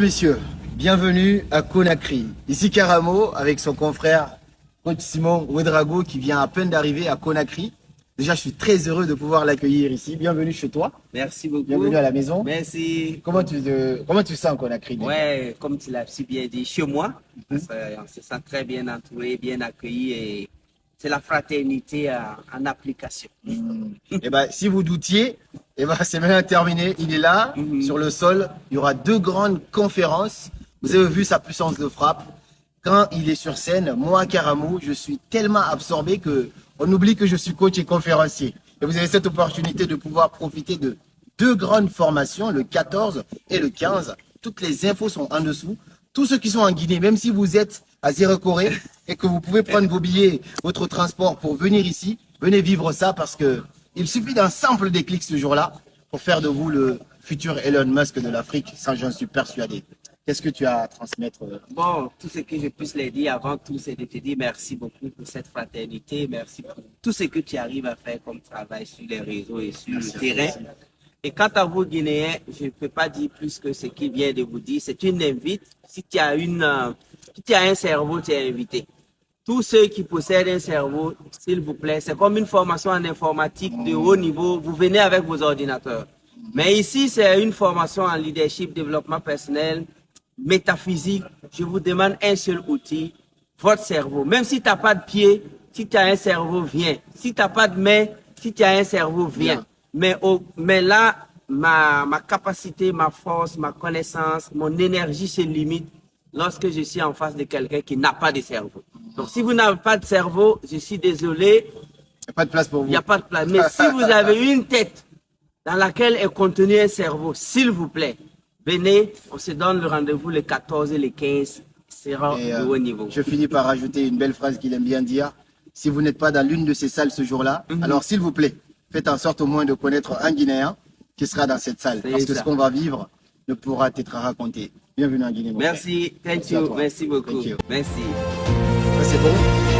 Messieurs, bienvenue à Conakry. Ici Karamo avec son confrère coach Simon Ouedraogo qui vient à peine d'arriver à Conakry. Déjà, je suis très heureux de pouvoir l'accueillir ici. Bienvenue chez toi. Merci beaucoup. Bienvenue à la maison. Merci. Comment tu sens Conakry? Ouais, comme tu l'as si bien dit, chez moi, on se sent très bien entouré, bien accueilli et c'est la fraternité en application. Et ben, si vous doutiez, c'est maintenant terminé. Il est là, sur le sol. Il y aura 2 grandes conférences. Vous avez vu sa puissance de frappe. Quand il est sur scène, moi, Karamo, je suis tellement absorbé que on oublie que je suis coach et conférencier. Et vous avez cette opportunité de pouvoir profiter de 2 grandes formations, le 14 et le 15. Toutes les infos sont en dessous. Tous ceux qui sont en Guinée, même si vous êtes à Zéro-Corée et que vous pouvez prendre vos billets, votre transport pour venir ici, venez vivre ça parce que il suffit d'un simple déclic ce jour-là pour faire de vous le futur Elon Musk de l'Afrique. Ça, j'en suis persuadé. Qu'est-ce que tu as à transmettre? Bon, tout ce que je puisse les dire avant tout, c'est de te dire merci beaucoup pour cette fraternité. Merci pour tout ce que tu arrives à faire comme travail sur les réseaux et sur le terrain. Et quant à vous, Guinéens, je ne peux pas dire plus que ce qu'il vient de vous dire. C'est une invite. Si tu as un cerveau, tu es invité. Tous ceux qui possèdent un cerveau, s'il vous plaît, c'est comme une formation en informatique de haut niveau. Vous venez avec vos ordinateurs. Mais ici, c'est une formation en leadership, développement personnel, métaphysique. Je vous demande un seul outil, votre cerveau. Même si tu n'as pas de pied, si tu as un cerveau, viens. Si tu n'as pas de main, si tu as un cerveau, viens. Mais là, ma capacité, ma force, ma connaissance, mon énergie se limite lorsque je suis en face de quelqu'un qui n'a pas de cerveau. Donc, si vous n'avez pas de cerveau, je suis désolé. Il n'y a pas de place pour vous. Il n'y a pas de place. Mais si vous avez une tête dans laquelle est contenu un cerveau, s'il vous plaît, venez, on se donne le rendez-vous le 14 et le 15. C'est de haut niveau. Je finis par rajouter une belle phrase qu'il aime bien dire. Si vous n'êtes pas dans l'une de ces salles ce jour-là, alors s'il vous plaît, faites en sorte au moins de connaître un Guinéen qui sera dans cette salle. Parce que ce qu'on va vivre ne pourra être raconté. Bienvenue en Guinée. Merci, thank you, merci beaucoup. Thank you. Merci. Ça, c'est bon.